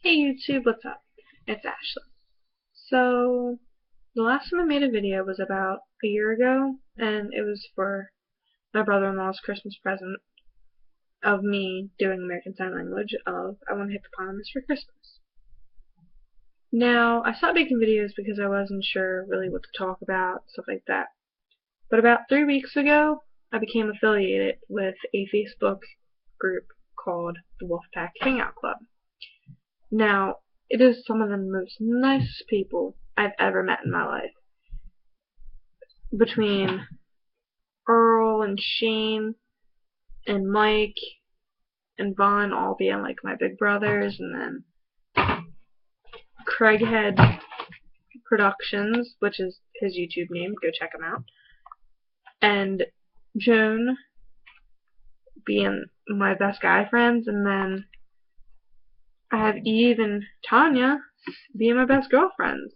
Hey YouTube, what's up? It's Ashley. So, the last time I made a video was about a year ago, and it was for my brother-in-law's Christmas present of me doing American Sign Language of I Want a Hippopotamus for Christmas. Now, I stopped making videos because I wasn't sure really what to talk about, stuff like that. But about 3 weeks ago, I became affiliated with a Facebook group called the Wolfpack Hangout Club. Now, it is some of the most nicest people I've ever met in my life. Between Earl and Shane and Mike and Vaughn all being like my big brothers, and then Craighead Productions, which is his YouTube name, go check him out, and Joan being my best guy friends, and then I have Eve and Tanya being my best girlfriends.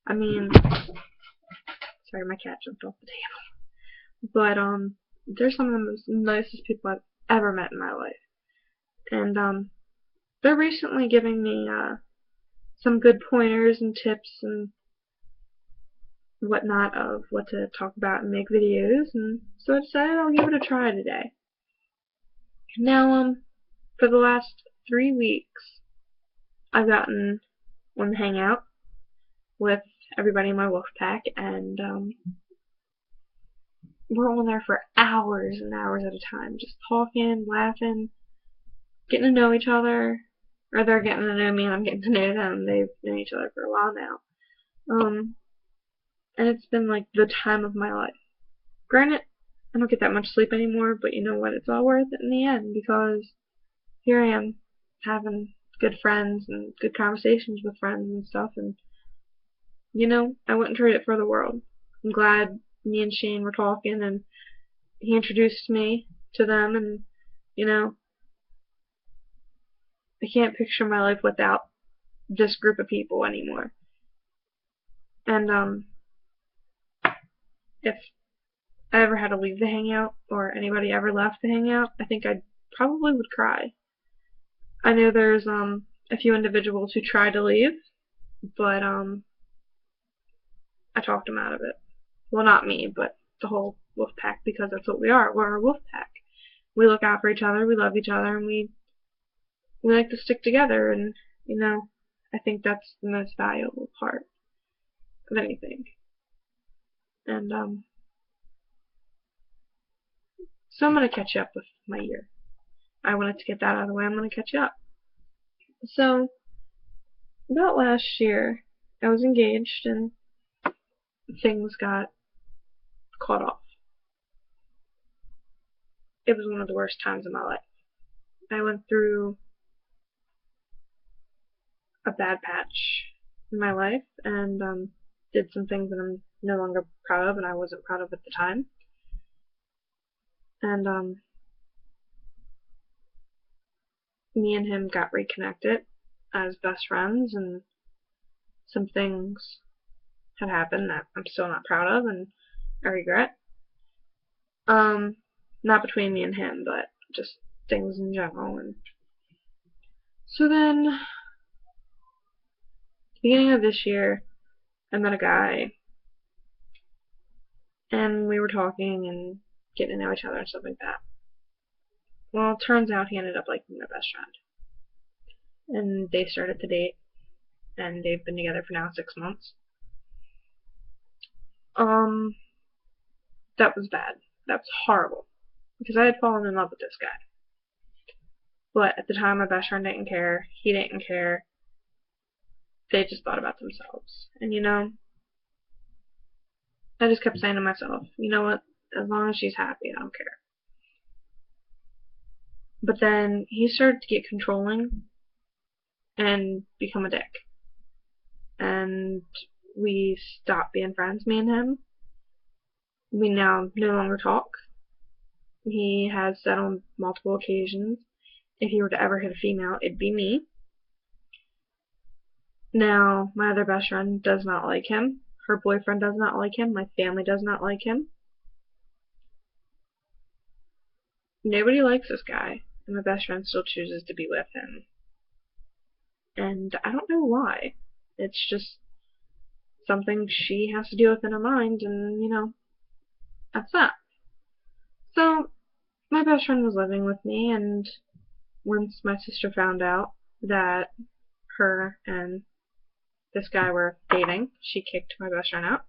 I mean, sorry, my cat jumped off the table. But, they're some of the most nicest people I've ever met in my life. And, they're recently giving me, some good pointers and tips and whatnot of what to talk about and make videos, and so I decided I'll give it a try today. Now, for the last 3 weeks, I've gotten on the Hangout with everybody in my wolf pack, and, we're on there for hours and hours at a time, just talking, laughing, getting to know each other, or they're getting to know me and I'm getting to know them. They've known each other for a while now. And it's been like the time of my life. Granted, I don't get that much sleep anymore, but you know what? It's all worth it in the end, because here I am having good friends and good conversations with friends and stuff, and you know, I wouldn't trade it for the world. I'm glad me and Shane were talking, and he introduced me to them, and you know, I can't picture my life without this group of people anymore. And if I ever had to leave the Hangout, or anybody ever left the Hangout, I think I probably would cry. I know there's a few individuals who tried to leave, but I talked them out of it. Well, not me, but the whole wolf pack, because that's what we are. We're a wolf pack. We look out for each other, we love each other, and we like to stick together, and you know, I think that's the most valuable part of anything. And so I'm gonna catch up with my year. I wanted to get that out of the way. I'm gonna catch up. So about last year, I was engaged and things got caught off. It was one of the worst times of my life. I went through a bad patch in my life, and did some things that I'm no longer proud of, and I wasn't proud of at the time. And me and him got reconnected as best friends, and some things had happened that I'm still not proud of and I regret. Not between me and him, but just things in general. And so then, beginning of this year, I met a guy, and we were talking and getting to know each other and stuff like that. Well, it turns out he ended up liking my best friend, and they started to date, and they've been together for now 6 months. That was bad. That was horrible, because I had fallen in love with this guy. But at the time, my best friend didn't care. He didn't care. They just thought about themselves. And you know, I just kept saying to myself, you know what? As long as she's happy, I don't care. But then he started to get controlling and become a dick. And we stopped being friends, me and him. We now no longer talk. He has said on multiple occasions, if he were to ever hit a female, it'd be me. Now, my other best friend does not like him. Her boyfriend does not like him. My family does not like him. Nobody likes this guy, and my best friend still chooses to be with him. and I don't know why. It's just something she has to deal with in her mind, and, that's that. So, my best friend was living with me, and once my sister found out that her and this guy were dating, she kicked my best friend out.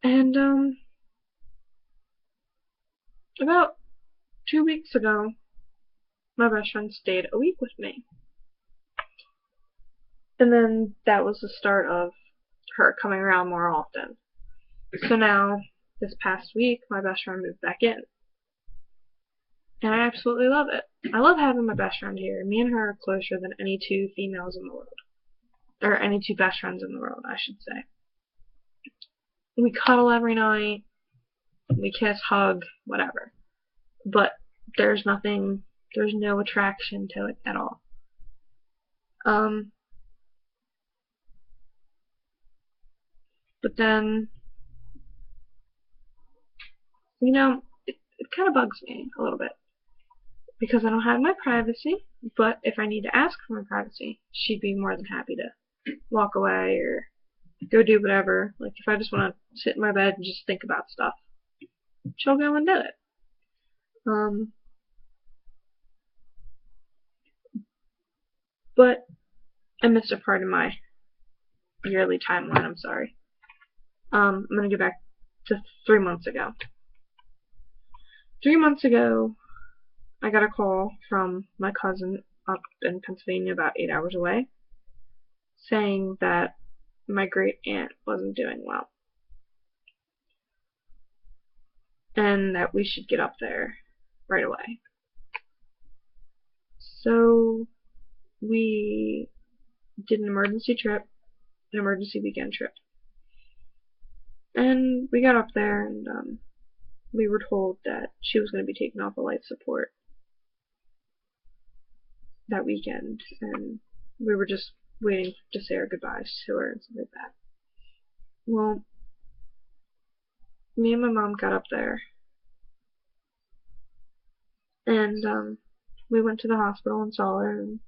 And, about 2 weeks ago, my best friend stayed a week with me. And then that was the start of her coming around more often. So now, this past week, my best friend moved back in. And I absolutely love it. I love having my best friend here. Me and her are closer than any two females in the world. Or any two best friends in the world, I should say. We cuddle every night. We kiss, hug, whatever. But there's no attraction to it at all. But then, it kind of bugs me a little bit. Because I don't have my privacy, but if I need to ask for my privacy, she'd be more than happy to walk away or go do whatever. Like, if I just want to sit in my bed and just think about stuff, she'll go and do it. But I missed a part of my yearly timeline, I'm sorry. I'm going to go back to 3 months ago. 3 months ago, I got a call from my cousin up in Pennsylvania, about 8 hours away, saying that my great aunt wasn't doing well. And that we should get up there right away. So we did an emergency weekend trip. And we got up there, and we were told that she was going to be taken off of life support that weekend, and we were just waiting to say our goodbyes to her and stuff like that. Well, me and my mom got up there, and we went to the hospital and saw her, and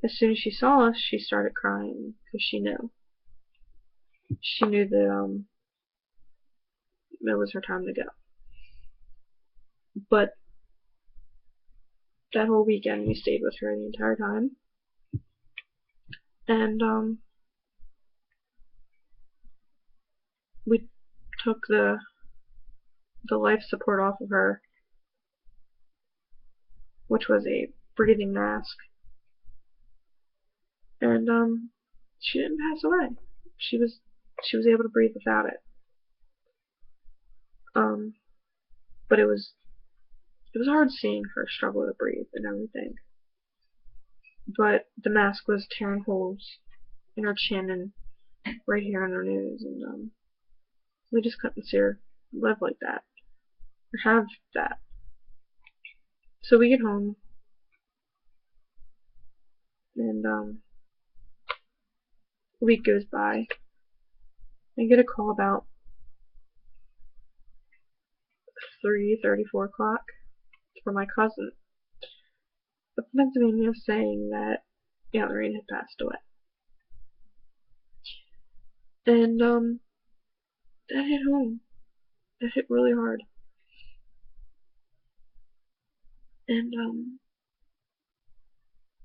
as soon as she saw us, she started crying, because she knew. She knew that it was her time to go. But that whole weekend, we stayed with her the entire time, and we took the life support off of her, which was a breathing mask, and she didn't pass away. She was able to breathe without it. But it was hard seeing her struggle to breathe and everything. But the mask was tearing holes in her chin and right here in her nose, and we just couldn't see her live like that or have that. So we get home, and a week goes by. I get a call about 3:30, 4 o'clock from my cousin up in Pennsylvania saying that Aunt Lorraine had passed away. And that hit home. That hit really hard. And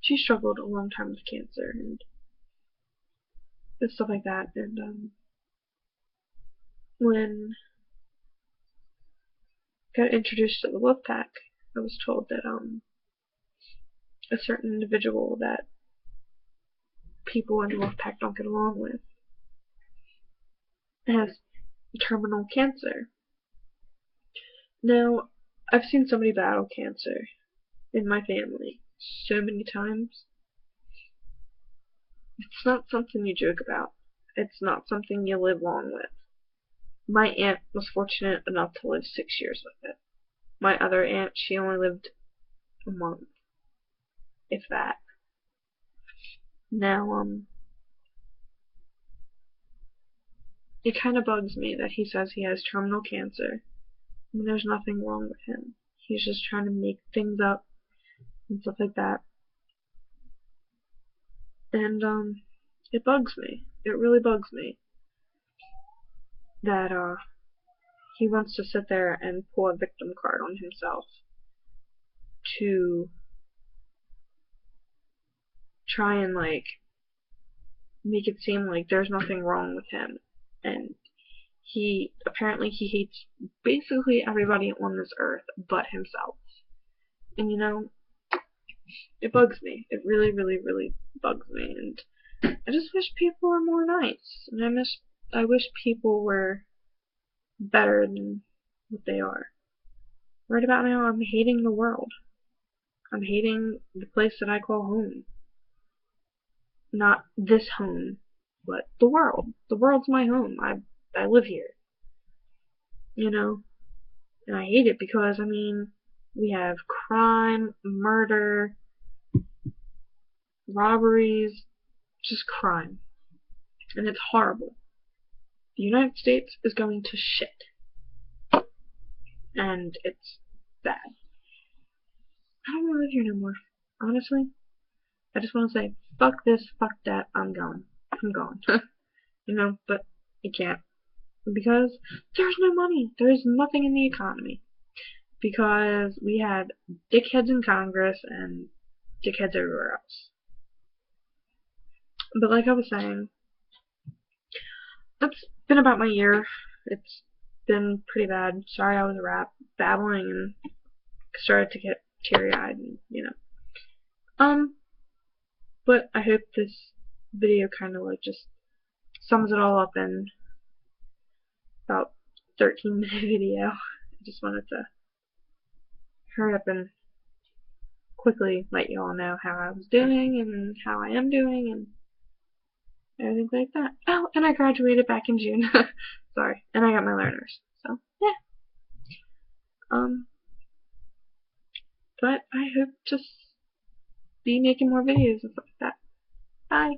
she struggled a long time with cancer and stuff like that. And when I got introduced to the Wolfpack, I was told that a certain individual that people in the Wolfpack don't get along with has terminal cancer. Now, I've seen somebody battle cancer in my family so many times. It's not something you joke about. It's not something you live long with. My aunt was fortunate enough to live 6 years with it. My other aunt, she only lived a month, if that. Now, it kind of bugs me that he says he has terminal cancer. I mean, there's nothing wrong with him. He's just trying to make things up and stuff like that. And it bugs me. It really bugs me that he wants to sit there and pull a victim card on himself to try and like make it seem like there's nothing wrong with him. And he hates basically everybody on this earth but himself. And you know, it bugs me. It really, really, really bugs me. And I just wish people were more nice. And I wish people were better than what they are. Right about now, I'm hating the world. I'm hating the place that I call home. Not this home, but the world. The world's my home. I live here. You know? And I hate it because, I mean, we have crime, murder, robberies, just crime. And it's horrible. The United States is going to shit. And it's bad. I don't want to live here no more. Honestly. I just want to say, fuck this, fuck that, I'm going. I'm going. You know, but I can't. Because there's no money. There's nothing in the economy. Because we had dickheads in Congress and dickheads everywhere else. But like I was saying, that's been about my year. It's been pretty bad. Sorry I was babbling and started to get teary-eyed and, you know. But I hope this video kind of like just sums it all up in about 13-minute video. I just wanted to hurry up and quickly let you all know how I was doing and how I am doing and everything like that. Oh, and I graduated back in June. Sorry. And I got my learners. So, yeah. But I hope to be making more videos and stuff like that. Bye.